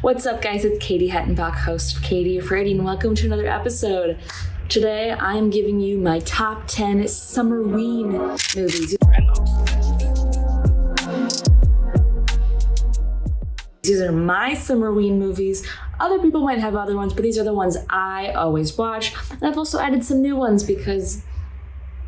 What's up, guys? It's Katie Hettenbach, host of Katie Afraidy, and welcome to another episode. Today, I am giving you my top 10 Summerween movies. These are my Summerween movies. Other people might have other ones, but these are the ones I always watch. And I've also added some new ones because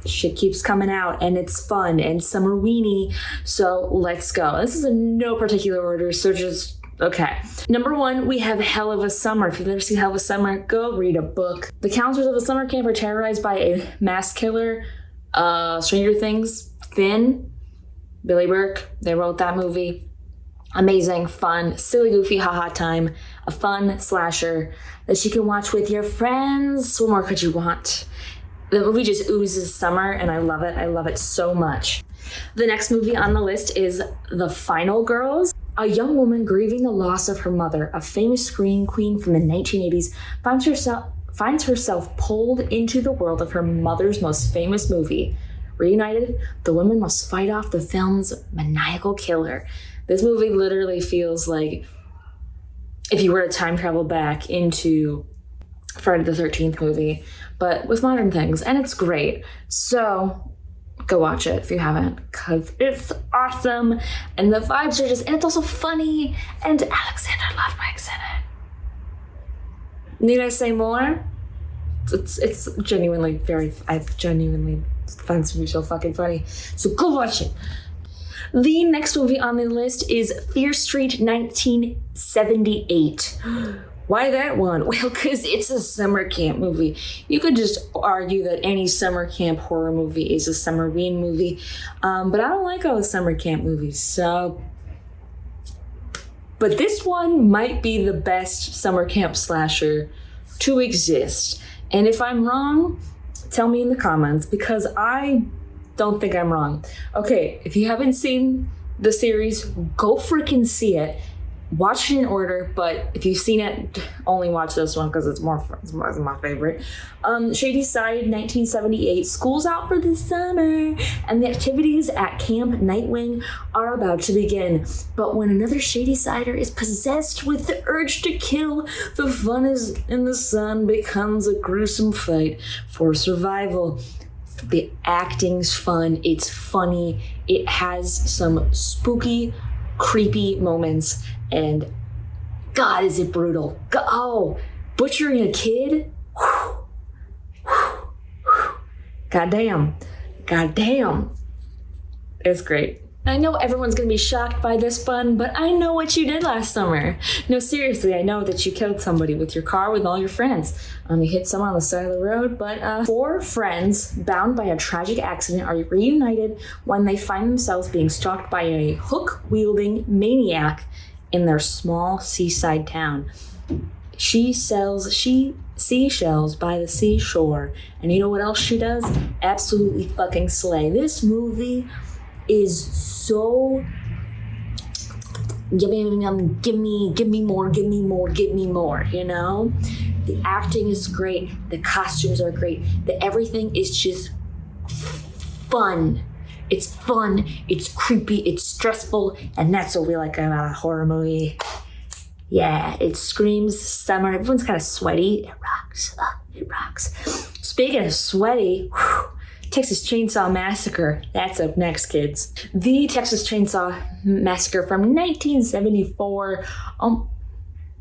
shit keeps coming out and it's fun and Summerweeny. So let's go. This is in no particular order, so just okay. Number 1, we have Hell of a Summer. If you've never seen Hell of a Summer, go read a book. The counselors of a summer camp are terrorized by a mass killer. Stranger Things, Finn, Billy Burke, they wrote that movie. Amazing, fun, silly, goofy, haha time. A fun slasher that you can watch with your friends. What more could you want? The movie just oozes summer and I love it. I love it so much. The next movie on the list is The Final Girls. A young woman grieving the loss of her mother, a famous screen queen from the 1980s, finds herself pulled into the world of her mother's most famous movie. Reunited, the woman must fight off the film's maniacal killer. This movie literally feels like if you were to time travel back into Friday the 13th movie, but with modern things, and it's great. So go watch it if you haven't, because it's awesome, and the vibes are just, and it's also funny, and Alexander Ludwig's in it. Need I say more? It's genuinely I genuinely find this movie so fucking funny. So go watch it. The next movie on the list is Fear Street 1978. Why that one? Well, because it's a summer camp movie. You could just argue that any summer camp horror movie is a Summerween movie, but I don't like all the summer camp movies, so. But this one might be the best summer camp slasher to exist. And if I'm wrong, tell me in the comments, because I don't think I'm wrong. Okay, if you haven't seen the series, go freaking see it. Watch it in order, but if you've seen it, only watch this one because it's my favorite. Shady Side, 1978. School's out for the summer, and the activities at Camp Nightwing are about to begin. But when another Shady Sider is possessed with the urge to kill, the fun is in the sun becomes a gruesome fight for survival. The acting's fun. It's funny. It has some spooky, creepy moments. And God, is it brutal. Butchering a kid? Goddamn. It's great. I know everyone's gonna be shocked by this one, but I know what you did last summer. No, seriously, I know that you killed somebody with your car with all your friends. You hit someone on the side of the road, but 4 friends bound by a tragic accident are reunited when they find themselves being stalked by a hook-wielding maniac in their small seaside town. She sells seashells by the seashore, and you know what else she does? Absolutely fucking slay. This movie is so give me more, you know? The acting is great, the costumes are great, everything is just fun. It's fun, it's creepy, it's stressful, and that's what we like about a horror movie. Yeah, it screams summer. Everyone's kind of sweaty. It rocks. Speaking of sweaty, Texas Chainsaw Massacre. That's up next, kids. The Texas Chainsaw Massacre from 1974.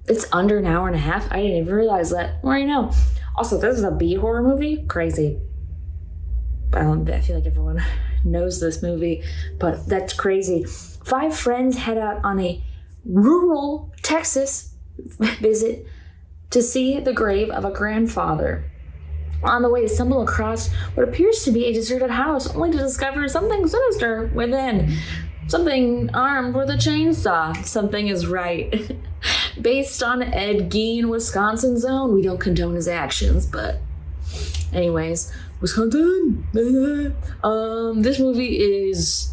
It's under an hour and a half. I didn't even realize that. Well, you know. Also, this is a B horror movie. Crazy. I feel like everyone knows this movie, but that's crazy. 5 friends head out on a rural Texas visit to see the grave of a grandfather. On the way, they stumble across what appears to be a deserted house, only to discover something sinister within. Something armed with a chainsaw. Something is right. Based on Ed Gein, Wisconsin's own. We don't condone his actions, but anyways, Wisconsin. This movie is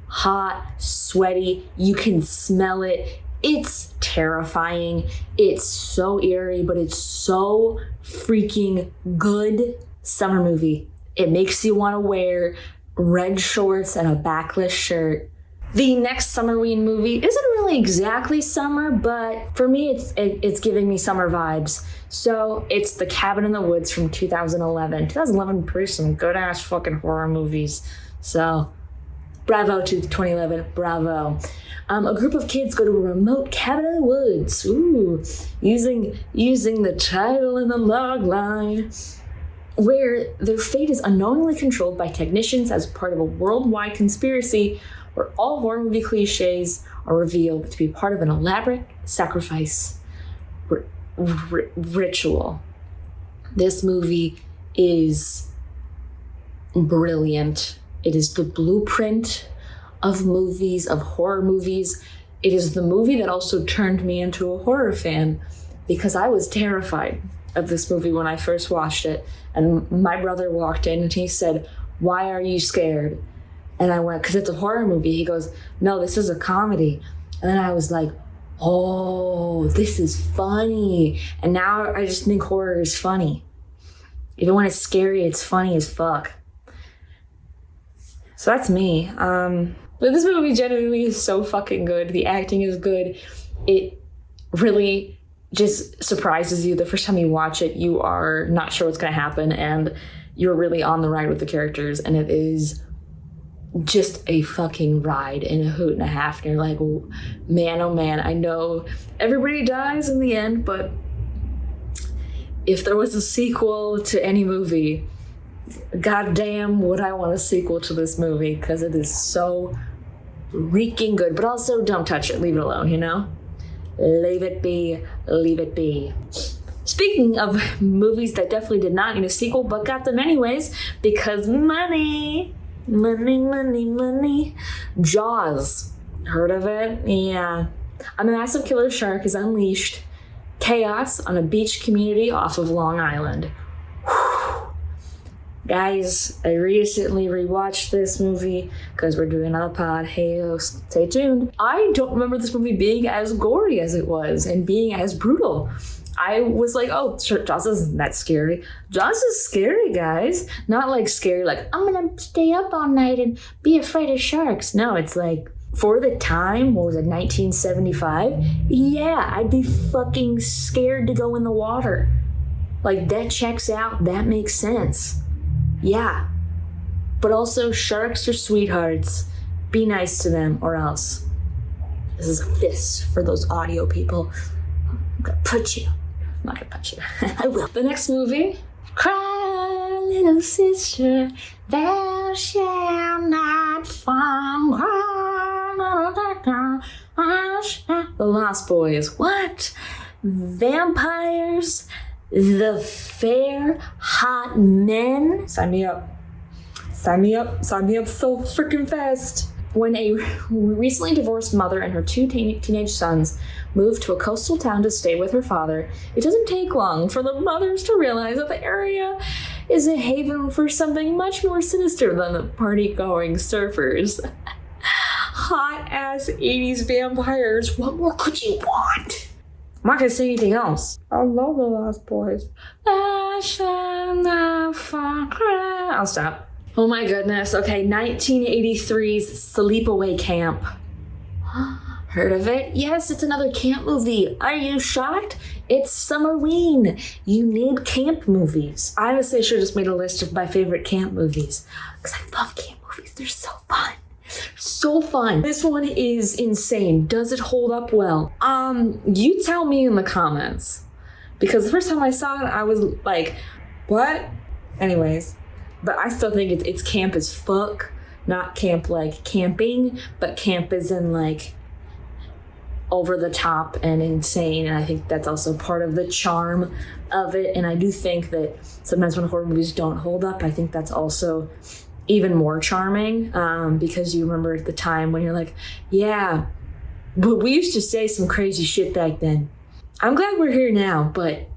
hot, sweaty. You can smell it. It's terrifying. It's so eerie, but it's so freaking good. Summer movie. It makes you want to wear red shorts and a backless shirt The next Summerween movie isn't really exactly summer, but for me, it's giving me summer vibes. So it's The Cabin in the Woods from 2011. 2011 produced some good-ass fucking horror movies. So bravo to 2011, bravo. A group of kids go to a remote cabin in the woods. Ooh, using the title in the log line, where their fate is unknowingly controlled by technicians as part of a worldwide conspiracy where all horror movie cliches are revealed to be part of an elaborate sacrifice ritual. This movie is brilliant. It is the blueprint of movies, of horror movies. It is the movie that also turned me into a horror fan, because I was terrified of this movie when I first watched it. And my brother walked in and he said, "Why are you scared?" And I went, "Because it's a horror movie." He goes, "No, this is a comedy." And then I was like, oh, this is funny. And now I just think horror is funny. Even when it's scary, it's funny as fuck. So that's me. But this movie genuinely is so fucking good. The acting is good. It really just surprises you. The first time you watch it, you are not sure what's going to happen, and you're really on the ride with the characters, and it is just a fucking ride and a hoot and a half. And you're like, man, oh man, I know everybody dies in the end, but if there was a sequel to any movie, goddamn would I want a sequel to this movie, because it is so freaking good. But also, don't touch it, leave it alone, you know? Leave it be, leave it be. Speaking of movies that definitely did not need a sequel, but got them anyways, because money. Jaws. Heard of it? Yeah. A massive killer shark has unleashed chaos on a beach community off of Long Island. Whew. Guys, I recently rewatched this movie because we're doing another pod. Hey, stay tuned. I don't remember this movie being as gory as it was and being as brutal. I was like, oh, sure, Jaws isn't that scary. Jaws is scary, guys. Not like scary, like, I'm gonna stay up all night and be afraid of sharks. No, it's like, for the time, what was it, 1975? Yeah, I'd be fucking scared to go in the water. Like, that checks out. That makes sense. Yeah. But also, sharks are sweethearts. Be nice to them, or else. This is a fist for those audio people. I'm gonna punch you. I'm not gonna punch you. I will. The next movie. Cry, little sister, thou shalt not fall. The Lost Boys. What? Vampires? The fair, hot men? Sign me up. Sign me up. Sign me up so freaking fast. When a recently divorced mother and her two teenage sons move to a coastal town to stay with her father, it doesn't take long for the mothers to realize that the area is a haven for something much more sinister than the party-going surfers. Hot-ass 80s vampires. What more could you want? I'm not gonna say anything else. I love The Lost Boys. I'll stop. Oh my goodness. Okay, 1983's Sleepaway Camp. Heard of it? Yes, it's another camp movie. Are you shocked? It's Summerween. You need camp movies. I honestly should have just made a list of my favorite camp movies, because I love camp movies. They're so fun. So fun. This one is insane. Does it hold up well? You tell me in the comments. Because the first time I saw it, I was like, what? Anyways. But I still think it's camp as fuck. Not camp like camping, but camp as in like over the top and insane. And I think that's also part of the charm of it. And I do think that sometimes when horror movies don't hold up, I think that's also even more charming, because you remember at the time when you're like, yeah, but we used to say some crazy shit back then. I'm glad we're here now, but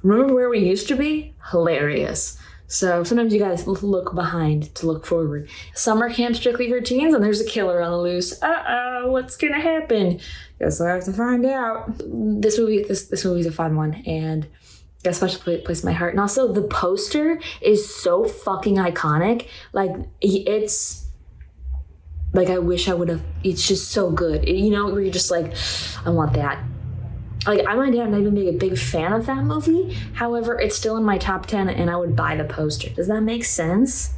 remember where we used to be? Hilarious. So sometimes you gotta look behind to look forward. Summer camp strictly for teens, and there's a killer on the loose. Uh-oh, what's gonna happen? Guess I have to find out. This movie's a fun one, and got a special place in my heart. And also, the poster is so fucking iconic. Like, it's Like, I wish I would have, it's just so good. You know, where you're just like, I want that. Like, I might not even be a big fan of that movie. However, it's still in my top 10 and I would buy the poster. Does that make sense?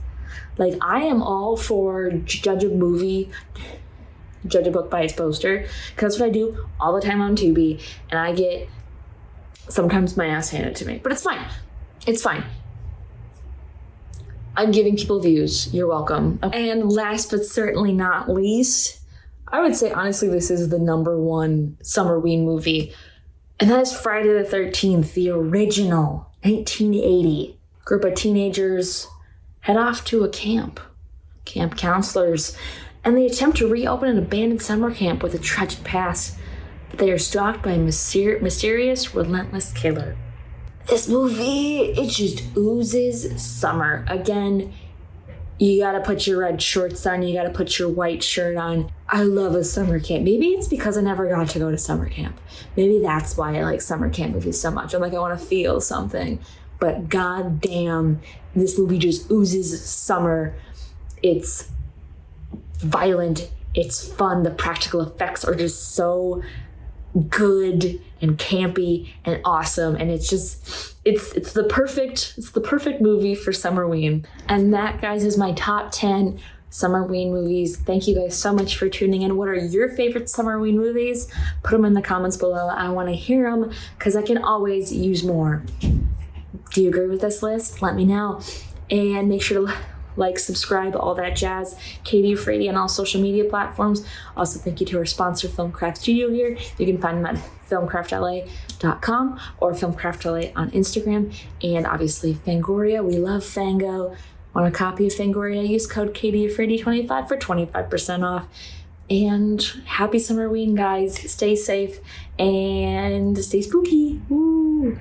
Like, I am all for judge a book by its poster. Because that's what I do all the time on Tubi. And I get sometimes my ass handed to me. But it's fine. It's fine. I'm giving people views. You're welcome. And last but certainly not least, I would say honestly this is the #1 Summerween movie. And that is Friday the 13th, the original, 1980. Group of teenagers head off to a camp counselors, and they attempt to reopen an abandoned summer camp with a tragic past. But they are stalked by a mysterious, relentless killer. This movie, it just oozes summer. Again, you gotta put your red shorts on, you gotta put your white shirt on. I love a summer camp. Maybe it's because I never got to go to summer camp. Maybe that's why I like summer camp movies so much. I'm like, I wanna feel something. But goddamn, this movie just oozes summer. It's violent, it's fun, the practical effects are just so good and campy and awesome, and it's the perfect movie for Summerween. And that, guys, is my top 10 Summerween movies. Thank you guys so much for tuning in. What are your favorite Summerween movies? Put them in the comments below. I want to hear them because I can always use more. Do you agree with this list? Let me know. And make sure to like, subscribe, all that jazz. Katie Afraidy on all social media platforms. Also, thank you to our sponsor, Filmcraft Studio here. You can find them at filmcraftla.com or filmcraftla on Instagram. And obviously, Fangoria. We love Fango. Want a copy of Fangoria? Use code Katie Afraidy25 for 25% off. And happy Summerween, guys. Stay safe and stay spooky. Woo!